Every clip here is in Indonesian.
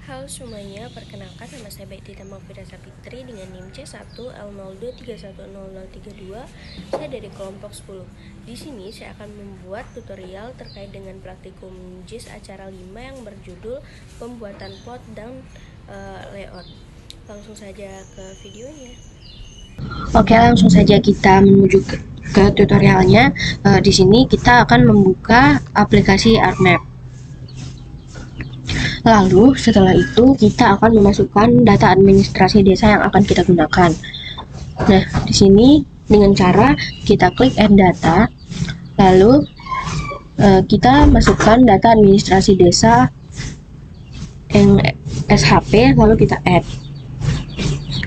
Halo semuanya, perkenalkan nama saya Baitita Maufidah Sapitri dengan NIM C1L02310032. Saya dari kelompok 10. Di sini saya akan membuat tutorial terkait dengan praktikum JIS acara 5 yang berjudul pembuatan plot dan layout. Langsung saja ke videonya. Oke, langsung saja kita menuju ke tutorialnya. Di sini kita akan membuka aplikasi ArcMap. Lalu setelah itu kita akan memasukkan data administrasi desa yang akan kita gunakan. Nah, di sini dengan cara kita klik Add Data, lalu kita masukkan data administrasi desa yang SHP, lalu kita add.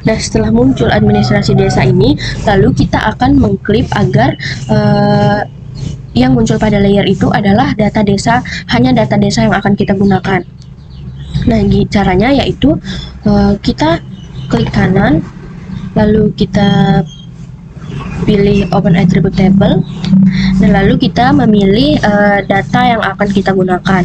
Nah, setelah muncul administrasi desa ini, lalu kita akan mengklip agar yang muncul pada layer itu adalah data desa, hanya data desa yang akan kita gunakan. Nah, caranya yaitu kita klik kanan, lalu kita pilih Open Attribute Table, dan lalu kita memilih data yang akan kita gunakan.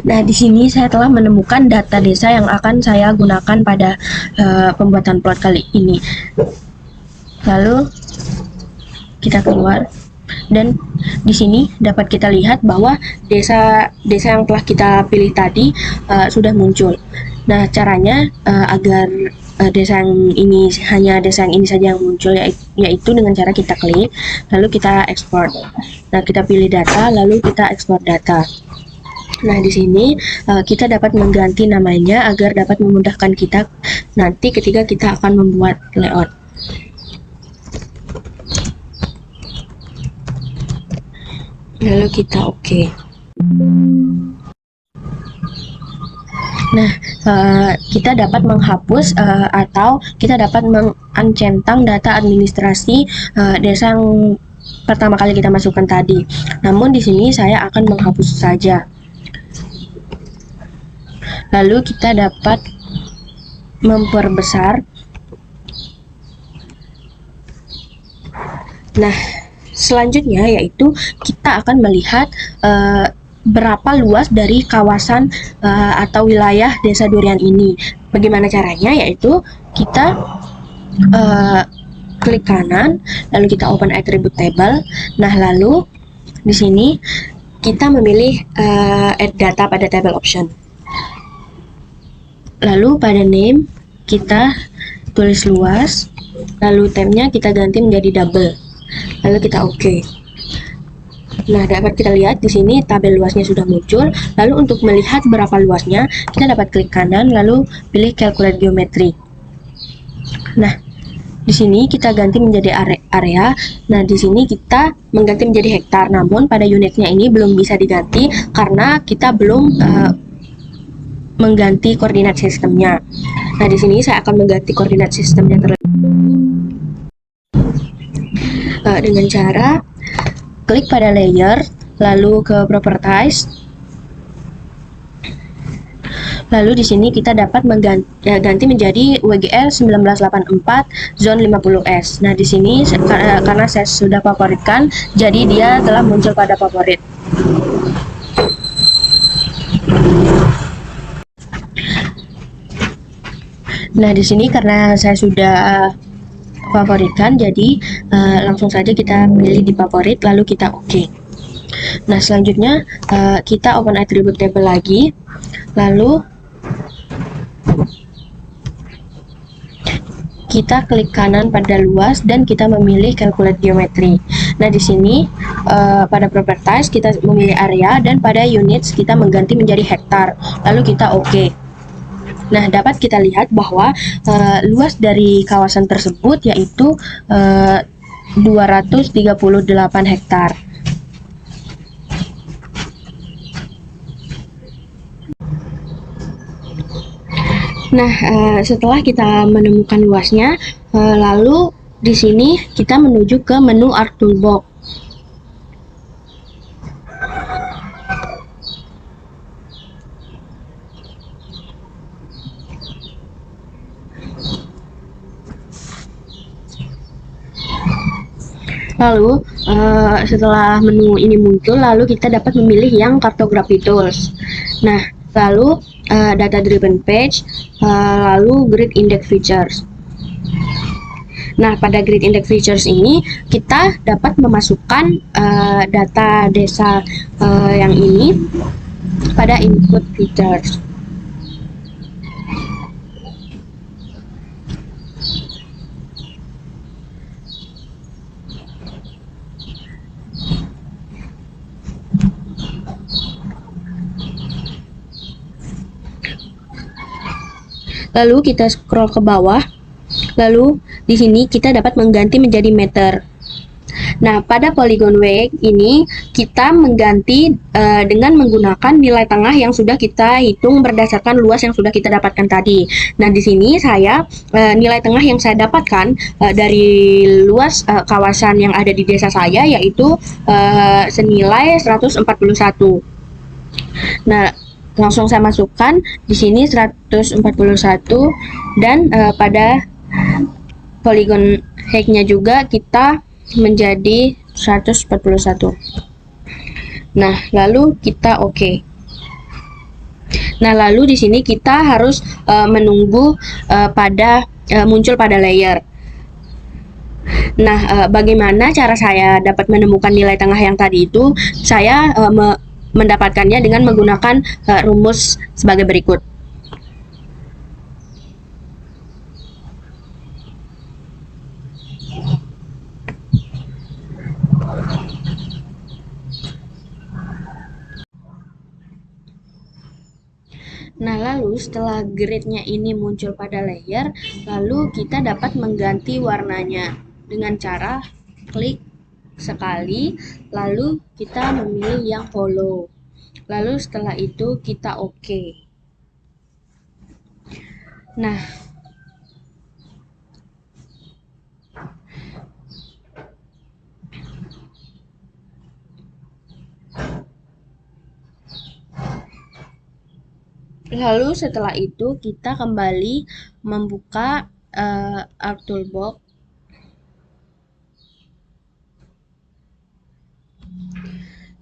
Nah, di sini saya telah menemukan data desa yang akan saya gunakan pada pembuatan plot kali ini. Lalu kita keluar, dan di sini dapat kita lihat bahwa desa yang telah kita pilih tadi sudah muncul. Nah, caranya agar desa yang ini saja yang muncul, yaitu dengan cara kita klik, lalu kita ekspor. Nah, kita pilih data, lalu kita ekspor data. Nah, di sini kita dapat mengganti namanya agar dapat memudahkan kita nanti ketika kita akan membuat layout. Lalu kita oke. Nah, kita dapat menghapus atau kita dapat mengencentang data administrasi desa yang pertama kali kita masukkan tadi. Namun di sini saya akan menghapus saja. Lalu kita dapat memperbesar. Nah, selanjutnya yaitu kita akan melihat berapa luas dari kawasan atau wilayah desa Durian ini. Bagaimana caranya? Yaitu kita klik kanan, lalu kita open attribute table. Nah, lalu di sini kita memilih add data pada table option. Lalu pada name kita tulis luas, lalu tab-nya kita ganti menjadi double, lalu kita oke. Nah, dapat kita lihat di sini tabel luasnya sudah muncul. Lalu untuk melihat berapa luasnya, kita dapat klik kanan lalu pilih calculate geometry. Nah, di sini kita ganti menjadi area. Nah, di sini kita mengganti menjadi hektar. Namun pada unitnya ini belum bisa diganti karena kita belum mengganti koordinat sistemnya. Nah, di sini saya akan mengganti koordinat sistemnya dengan cara klik pada layer, lalu ke properties. Lalu di sini kita dapat ganti menjadi WGL 1984 zone 50S. Nah, di sini karena saya sudah favoritkan, jadi dia telah muncul pada favorit. Nah, di sini karena saya sudah favoritkan, jadi langsung saja kita pilih di favorit, lalu kita oke. Nah, selanjutnya kita open attribute table lagi, lalu kita klik kanan pada luas dan kita memilih calculate geometry. Nah, di sini pada properties kita memilih area dan pada units kita mengganti menjadi hektar. Lalu kita oke. Nah, dapat kita lihat bahwa luas dari kawasan tersebut yaitu 238 hektar. Nah, setelah kita menemukan luasnya, lalu di sini kita menuju ke menu Art Toolbox. Lalu setelah menu ini muncul, lalu kita dapat memilih yang Cartography Tools. Nah, lalu Data Driven Page, lalu Grid Index Features. Nah, pada Grid Index Features ini kita dapat memasukkan data desa yang ini pada input features. Lalu kita scroll ke bawah. Lalu di sini kita dapat mengganti menjadi meter. Nah, pada polygon weight ini kita mengganti dengan menggunakan nilai tengah yang sudah kita hitung berdasarkan luas yang sudah kita dapatkan tadi. Nah, di sini saya nilai tengah yang saya dapatkan dari luas kawasan yang ada di desa saya yaitu senilai 141. Nah, langsung saya masukkan di sini 141 dan pada polygon height-nya juga kita menjadi 141. Nah, lalu kita oke. Nah, lalu di sini kita harus menunggu muncul pada layer. Nah, bagaimana cara saya dapat menemukan nilai tengah yang tadi itu? Saya mendapatkannya dengan menggunakan rumus sebagai berikut. Nah, lalu setelah grid-nya ini muncul pada layer, lalu kita dapat mengganti warnanya dengan cara klik sekali, lalu kita memilih yang hollow. Lalu setelah itu kita oke. Nah, lalu setelah itu kita kembali membuka Art Toolbox.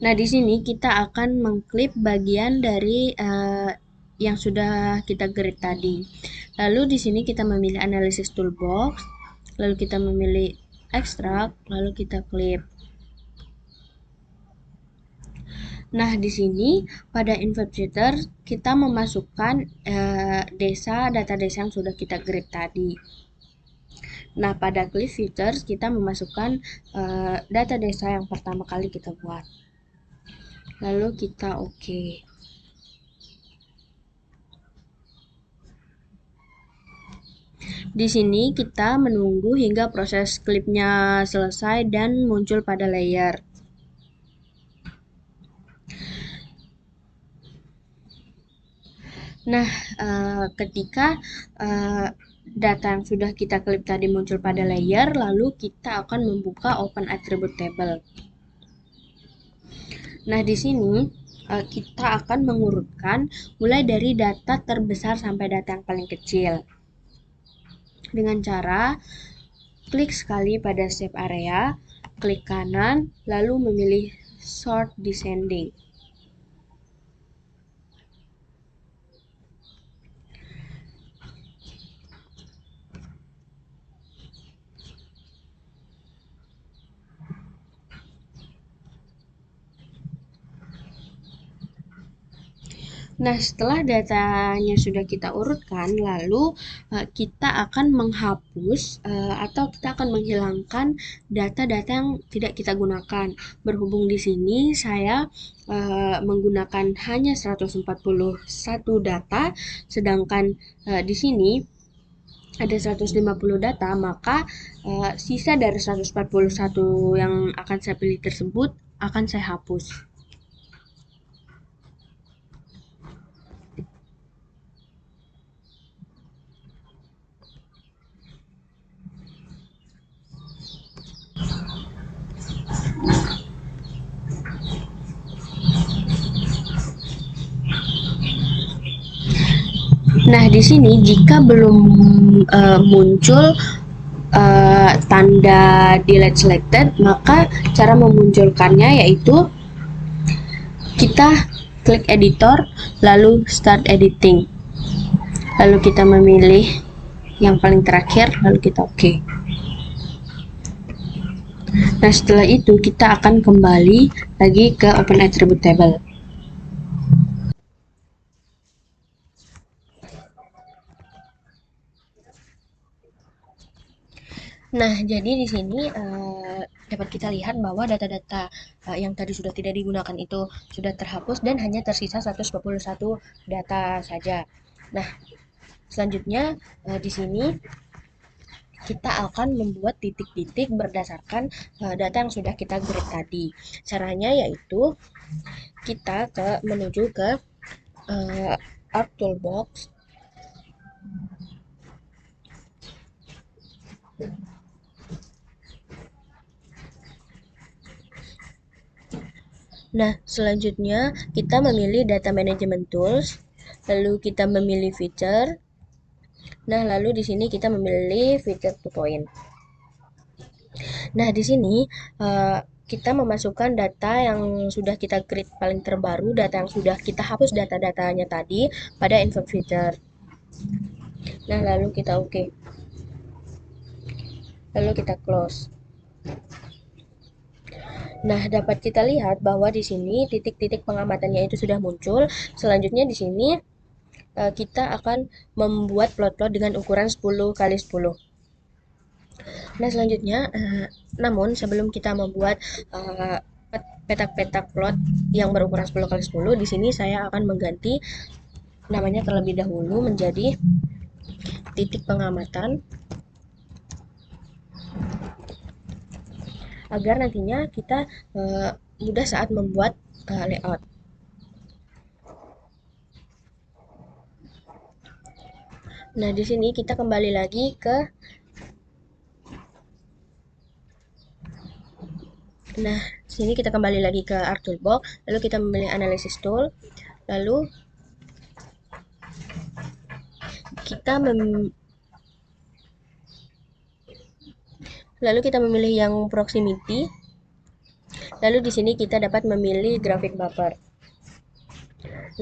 Nah, di sini kita akan mengklip bagian dari yang sudah kita grid tadi. Lalu di sini kita memilih Analysis Toolbox, lalu kita memilih Extract, lalu kita klip. Nah, di sini pada Invert Feature kita memasukkan data desa yang sudah kita grid tadi. Nah, pada Clip Features kita memasukkan data desa yang pertama kali kita buat. Lalu kita oke. Di sini kita menunggu hingga proses klipnya selesai dan muncul pada layer. Nah, ketika data yang sudah kita klip tadi muncul pada layer, lalu kita akan membuka Open Attribute Table. Nah, di sini kita akan mengurutkan mulai dari data terbesar sampai data yang paling kecil. Dengan cara klik sekali pada Shape Area, klik kanan, lalu memilih Sort Descending. Nah, setelah datanya sudah kita urutkan, lalu kita akan menghapus atau kita akan menghilangkan data-data yang tidak kita gunakan. Berhubung di sini saya menggunakan hanya 141 data, sedangkan di sini ada 150 data, maka sisa dari 141 yang akan saya pilih tersebut akan saya hapus. Nah, di sini jika belum muncul tanda delete selected, maka cara memunculkannya yaitu kita klik editor, lalu start editing. Lalu kita memilih yang paling terakhir, lalu kita oke. Nah, setelah itu kita akan kembali lagi ke Open Attribute Table. Nah, jadi di sini dapat kita lihat bahwa data-data yang tadi sudah tidak digunakan itu sudah terhapus dan hanya tersisa 121 data saja. Nah, selanjutnya di sini kita akan membuat titik-titik berdasarkan data yang sudah kita grade tadi. Caranya yaitu kita menuju ke Art Toolbox. Nah, selanjutnya kita memilih Data Management Tools, lalu kita memilih Feature. Nah, lalu di sini kita memilih Feature to Point. Nah, di sini kita memasukkan data yang sudah kita create paling terbaru, data yang sudah kita hapus data-datanya tadi pada Insert Feature. Nah, lalu kita oke. Lalu kita close. Nah, dapat kita lihat bahwa di sini titik-titik pengamatannya itu sudah muncul. Selanjutnya di sini kita akan membuat plot-plot dengan ukuran 10 kali 10. Nah, selanjutnya namun sebelum kita membuat petak-petak plot yang berukuran 10 kali 10, di sini saya akan mengganti namanya terlebih dahulu menjadi titik pengamatan agar nantinya kita mudah saat membuat layout. Nah, di sini kita kembali lagi ke sini kita kembali lagi ke Art Toolbox, lalu kita memilih Analysis Tool, lalu kita memilih yang proximity. Lalu di sini kita dapat memilih graphic buffer.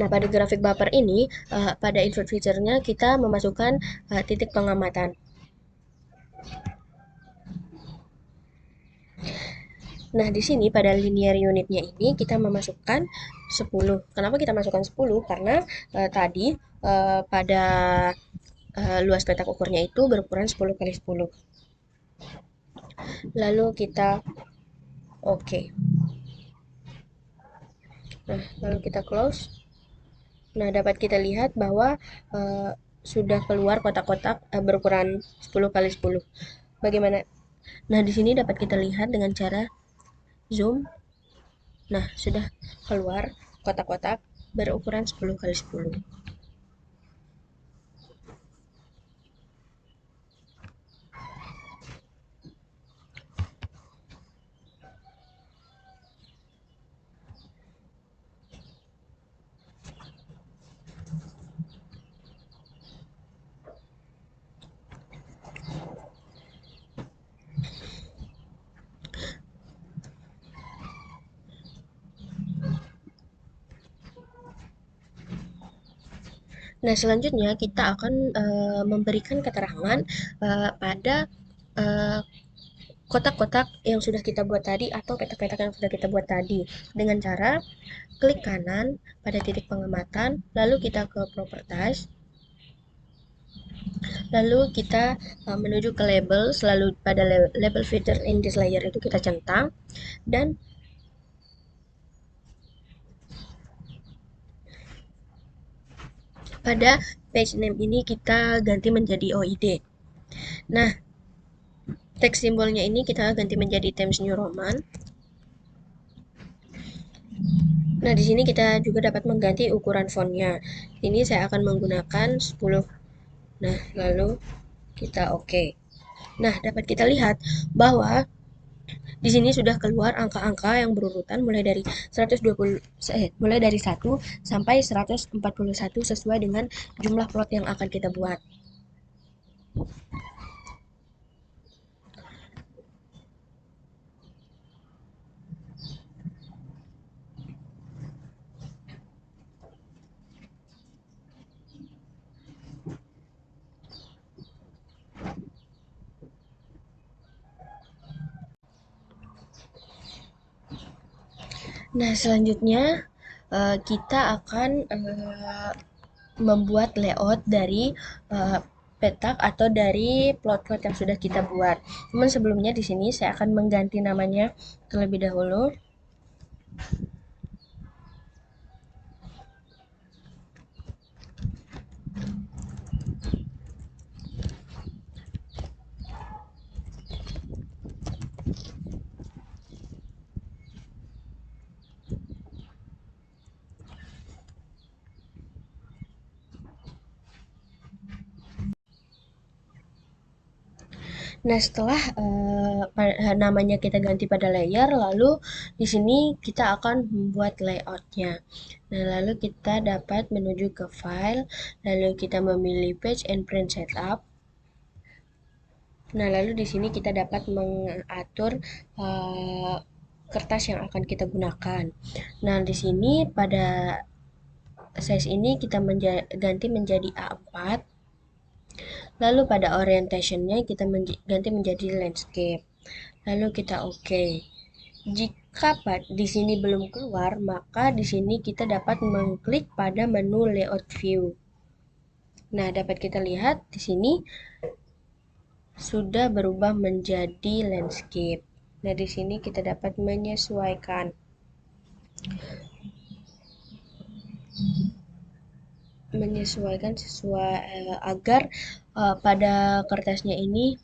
Nah, pada graphic buffer ini pada invert feature-nya kita memasukkan titik pengamatan. Nah, di sini pada linear unitnya ini kita memasukkan 10. Kenapa kita masukkan 10? Karena tadi pada luas petak ukurnya itu berukuran 10 kali 10. Lalu kita oke. Nah, lalu kita close. Nah, dapat kita lihat bahwa sudah keluar kotak-kotak berukuran 10 kali 10. Bagaimana? Nah, di sini dapat kita lihat dengan cara zoom. Nah, sudah keluar kotak-kotak berukuran 10 kali 10. Nah, selanjutnya kita akan memberikan keterangan pada kotak-kotak yang sudah kita buat tadi atau petak-petak yang sudah kita buat tadi dengan cara klik kanan pada titik pengamatan, lalu kita ke properties, lalu kita menuju ke label, selalu pada label feature in this layer itu kita centang, dan pada page name ini kita ganti menjadi OID. Nah, teks simbolnya ini kita ganti menjadi Times New Roman. Nah, di sini kita juga dapat mengganti ukuran fontnya. Ini saya akan menggunakan 10. Nah, lalu kita oke. Nah, dapat kita lihat bahwa di sini sudah keluar angka-angka yang berurutan mulai dari 1 sampai 141 sesuai dengan jumlah plot yang akan kita buat. Nah, selanjutnya kita akan membuat layout dari petak atau dari plot-plot yang sudah kita buat. Namun sebelumnya di sini saya akan mengganti namanya terlebih dahulu. Nah, setelah namanya kita ganti pada layer, lalu di sini kita akan membuat layoutnya. Nah, lalu kita dapat menuju ke file, lalu kita memilih page and print setup. Nah, lalu di sini kita dapat mengatur kertas yang akan kita gunakan. Nah, di sini pada size ini kita ganti menjadi A4. Lalu pada orientationnya kita ganti menjadi landscape. Lalu kita oke. Jika di sini belum keluar, maka di sini kita dapat mengklik pada menu layout view. Nah, dapat kita lihat di sini sudah berubah menjadi landscape. Nah, di sini kita dapat menyesuaikan sesuai agar pada kertasnya ini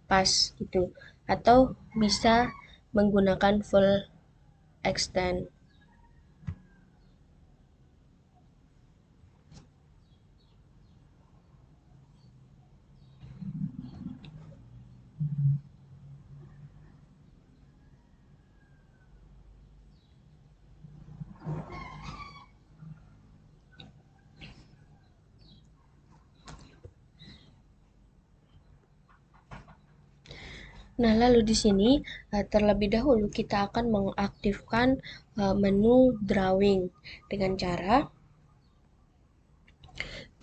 pas gitu, atau bisa menggunakan full extend. Nah, lalu di sini terlebih dahulu kita akan mengaktifkan menu drawing dengan cara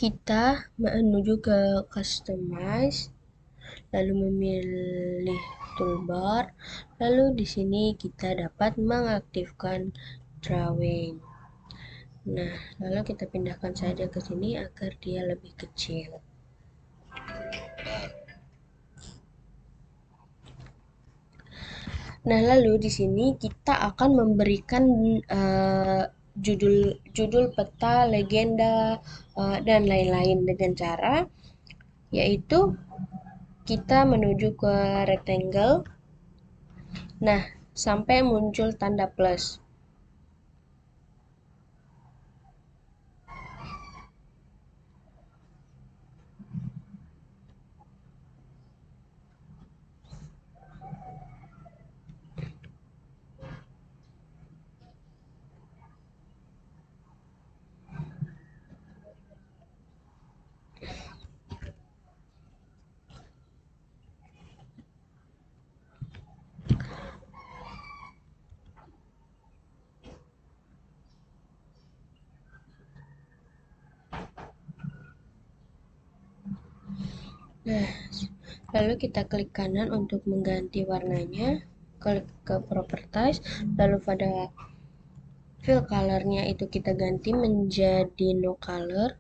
kita menuju ke customize, lalu memilih toolbar, lalu di sini kita dapat mengaktifkan drawing. Nah, lalu kita pindahkan saja ke sini agar dia lebih kecil. Nah, lalu di sini kita akan memberikan judul peta, legenda, dan lain-lain dengan cara yaitu kita menuju ke rectangle. Nah, sampai muncul tanda plus. Nah, Lalu kita klik kanan untuk mengganti warnanya, klik ke properties, lalu pada fill colornya itu kita ganti menjadi no color,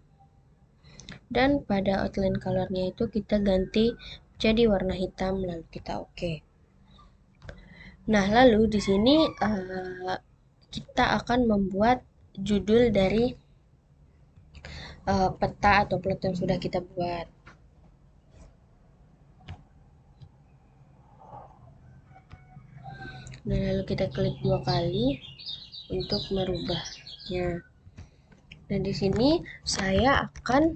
dan pada outline colornya itu kita ganti jadi warna hitam, lalu kita oke. Nah, lalu di sini kita akan membuat judul dari peta atau plot yang sudah kita buat. Nah, lalu kita klik 2 kali untuk merubahnya. Nah, di sini saya akan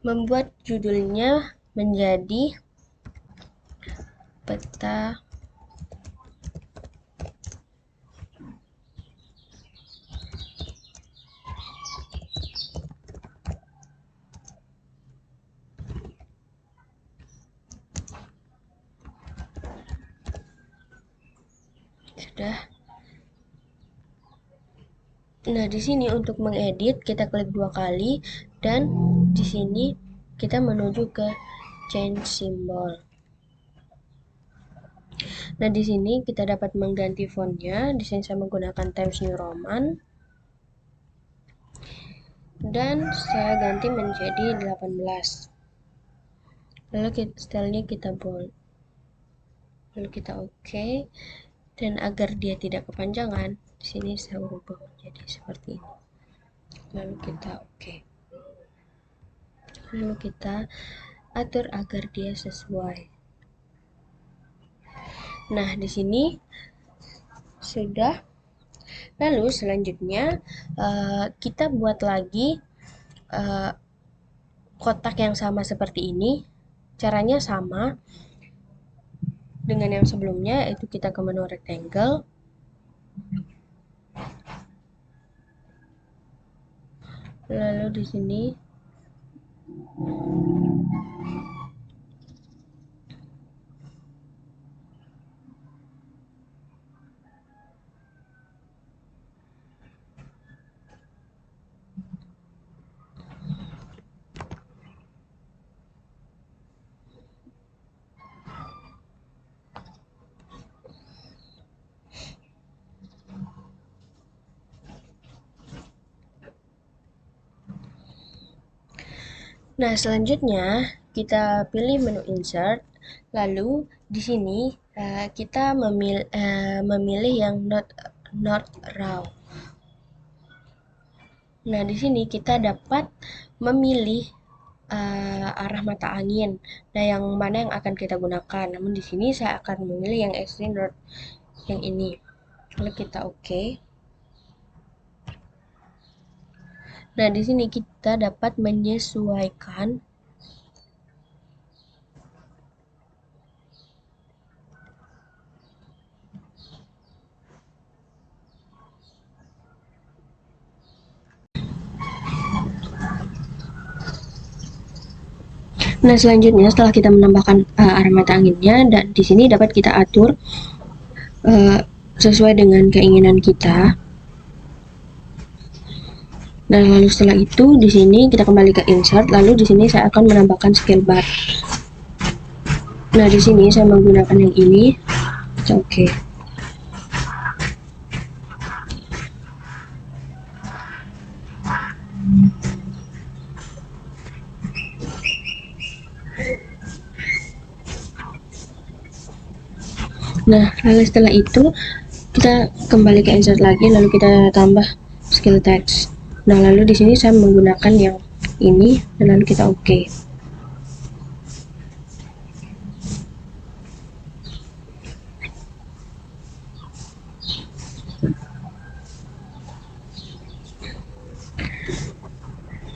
membuat judulnya menjadi peta sudah. Nah, di sini untuk mengedit kita klik 2 kali, dan di sini kita menuju ke change symbol. Nah, di sini kita dapat mengganti fontnya. Di sini saya menggunakan Times New Roman, dan saya ganti menjadi 18. Lalu stylenya kita bold. Lalu kita oke. Dan agar dia tidak kepanjangan, di sini saya ubah menjadi seperti ini. Lalu kita oke. Lalu kita atur agar dia sesuai. Nah, di sini sudah. Lalu selanjutnya kita buat lagi kotak yang sama seperti ini. Caranya sama dengan yang sebelumnya, yaitu kita ke menu rectangle, lalu di sini nah, selanjutnya kita pilih menu insert, lalu di sini kita memilih yang not raw. Nah, di sini kita dapat memilih arah mata angin. Nah, yang mana yang akan kita gunakan? Namun di sini saya akan memilih yang extreme north, yang ini. Lalu kita oke. Nah, di sini kita dapat menyesuaikan Nah, selanjutnya setelah kita menambahkan arah mata anginnya, dan di sini dapat kita atur sesuai dengan keinginan kita. Nah, lalu setelah itu di sini kita kembali ke insert, lalu di sini saya akan menambahkan scale bar. Nah, di sini saya menggunakan yang ini. Oke. Nah, lalu setelah itu kita kembali ke insert lagi, lalu kita tambah scale text. Nah, lalu di sini saya menggunakan yang ini, dan lalu kita oke.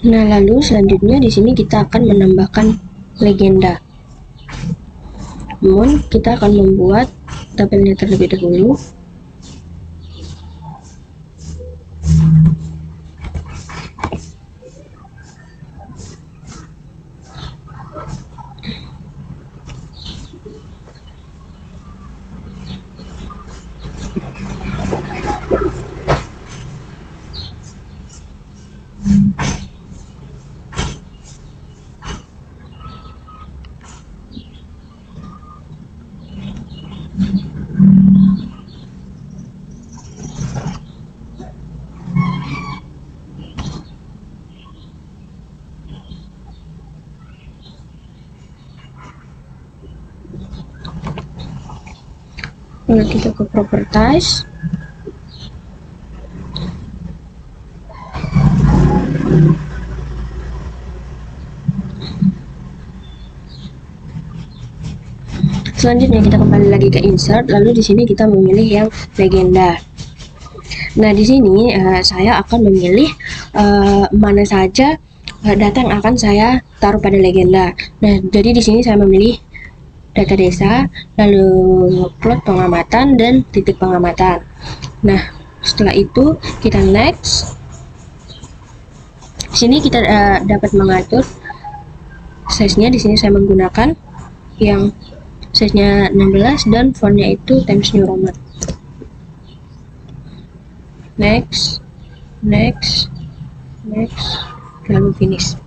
Nah, lalu selanjutnya di sini kita akan menambahkan legenda. Namun kita akan membuat tabelnya terlebih dahulu. lalu kita ke properties. Selanjutnya kita kembali lagi ke insert, lalu di sini kita memilih yang legenda. Nah, di sini saya akan memilih mana saja data yang akan saya taruh pada legenda. Nah, jadi di sini saya memilih data desa, lalu plot pengamatan dan titik pengamatan. Nah, setelah itu kita next. Di sini kita dapat mengatur size-nya. Di sini saya menggunakan yang size-nya 16 dan fontnya itu Times New Roman. Next, lalu finish.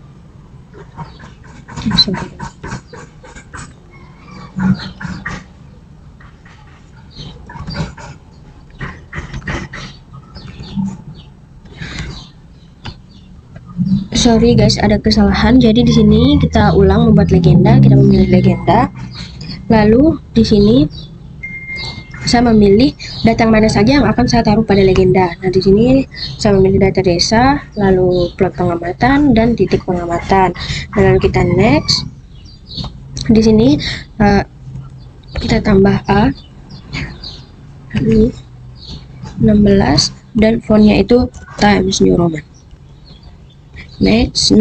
Sorry guys, ada kesalahan. Jadi di sini kita ulang membuat legenda, kita memilih legenda. Lalu di sini saya memilih data yang mana saja yang akan saya taruh pada legenda. Nah, di sini saya memilih data desa, lalu plot pengamatan dan titik pengamatan. Dan lalu kita next. Di sini kita tambah A, lalu 16 dan fontnya itu Times New Roman. Next,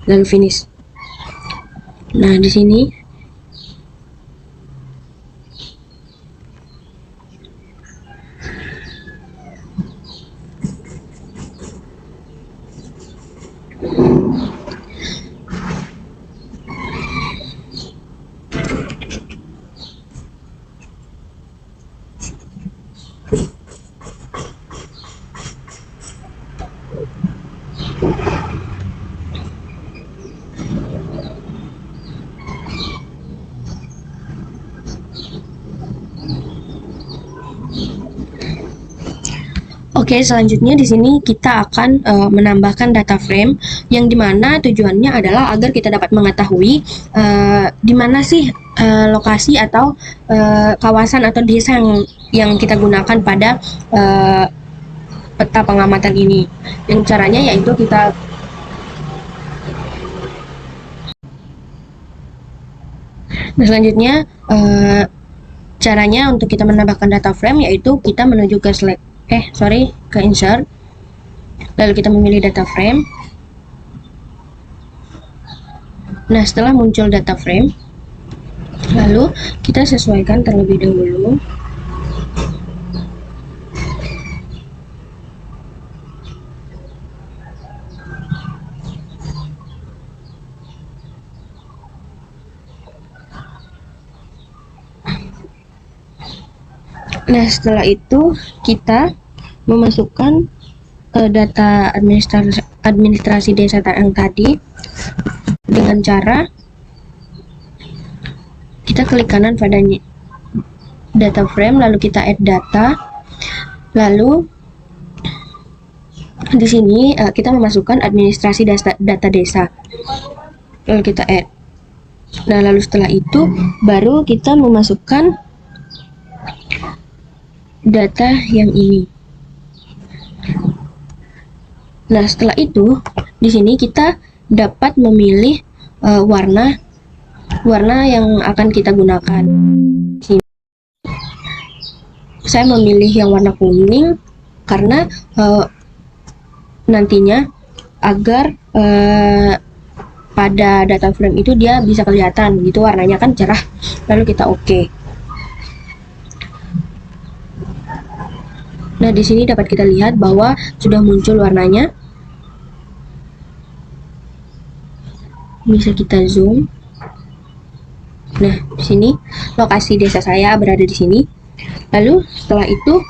lalu finish. Nah, di sini Oke, selanjutnya di sini kita akan menambahkan data frame yang dimana tujuannya adalah agar kita dapat mengetahui di mana sih lokasi atau kawasan atau desa yang kita gunakan pada peta pengamatan ini. Yang caranya yaitu kita selanjutnya caranya untuk kita menambahkan data frame yaitu kita menuju ke ke insert, lalu kita memilih data frame. Nah, setelah muncul data frame, lalu kita sesuaikan terlebih dahulu. Nah, setelah itu kita memasukkan data administrasi desa yang tadi dengan cara kita klik kanan pada data frame, lalu kita add data, lalu di sini kita memasukkan administrasi data desa, lalu kita add. Nah, lalu setelah itu baru kita memasukkan data yang ini. Nah, setelah itu di sini kita dapat memilih warna yang akan kita gunakan. Sini saya memilih yang warna kuning karena nantinya agar pada data frame itu dia bisa kelihatan gitu, warnanya kan cerah. Lalu kita oke. Nah, di sini dapat kita lihat bahwa sudah muncul warnanya. Bisa kita zoom. Nah, di sini lokasi desa saya berada di sini. Lalu setelah itu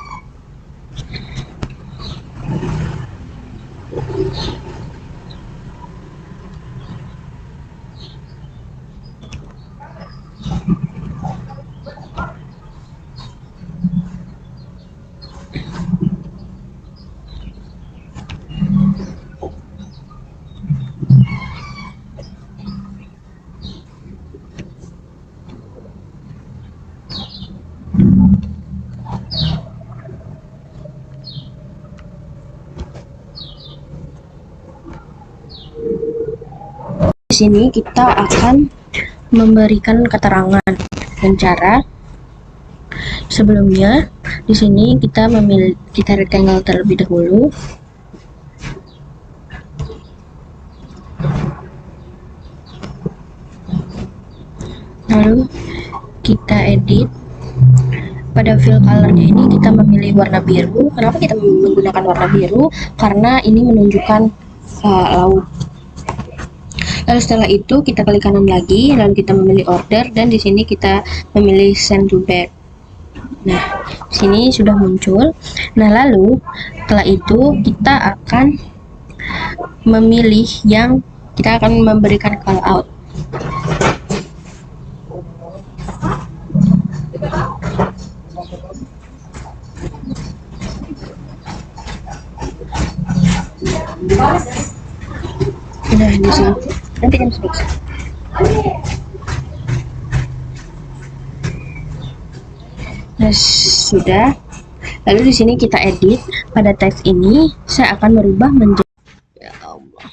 Di sini kita akan memberikan keterangan dengan cara sebelumnya. Di sini kita rectangle terlebih dahulu, lalu kita edit. Pada fill colornya ini kita memilih warna biru. Kenapa kita menggunakan warna biru? Karena ini menunjukkan laut. Lalu setelah itu kita klik kanan lagi, lalu kita memilih order, dan di sini kita memilih send to back. Nah, di sini sudah muncul. Nah, lalu setelah itu kita akan memilih yang kita akan memberikan call out. Nah, di sini nanti kan selesai. Nah, sudah. Lalu di sini kita edit. Pada teks ini saya akan merubah menjadi, ya Allah.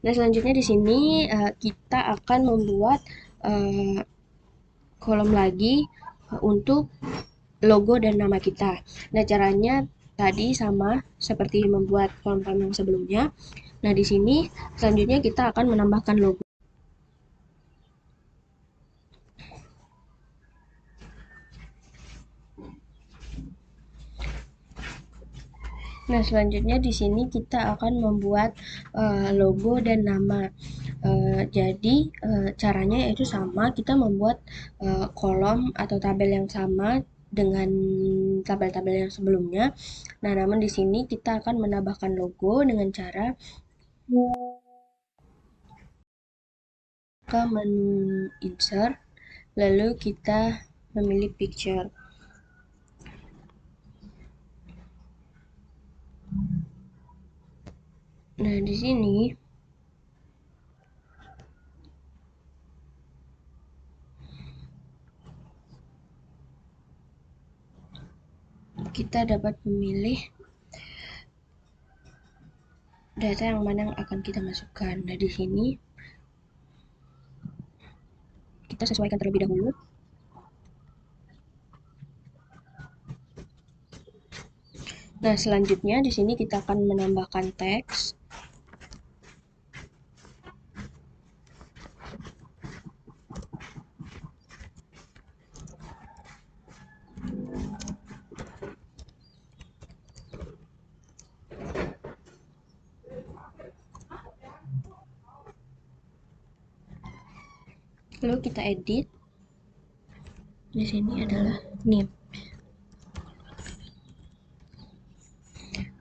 Nah, selanjutnya di sini kita akan membuat kolom lagi untuk logo dan nama kita. Nah, caranya tadi sama seperti membuat kolom-kolom yang sebelumnya. Nah, di sini selanjutnya kita akan menambahkan logo. Nah, selanjutnya di sini kita akan membuat logo dan nama. Jadi caranya yaitu sama, kita membuat kolom atau tabel yang sama dengan tabel-tabel yang sebelumnya. Nah, namun di sini kita akan menambahkan logo dengan cara ke menu insert, lalu kita memilih picture. Nah, di sini kita dapat memilih data yang mana yang akan kita masukkan. Nah, di sini kita sesuaikan terlebih dahulu. Nah, selanjutnya di sini kita akan menambahkan teks. Lalu kita edit. Di sini adalah name.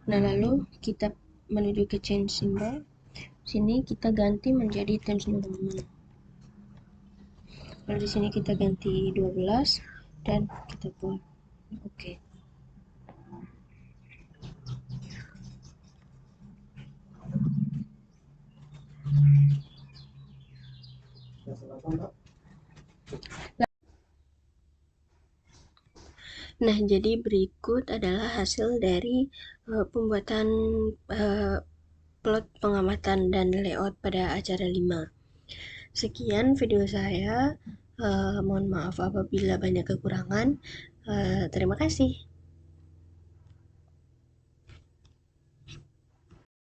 Nah, lalu kita menuju ke change symbol. Sini kita ganti menjadi Times New Roman. Lalu di sini kita ganti 12 dan kita buat oke. Nah, jadi berikut adalah hasil dari pembuatan plot pengamatan dan layout pada acara 5. Sekian video saya. Mohon maaf apabila banyak kekurangan. Terima kasih.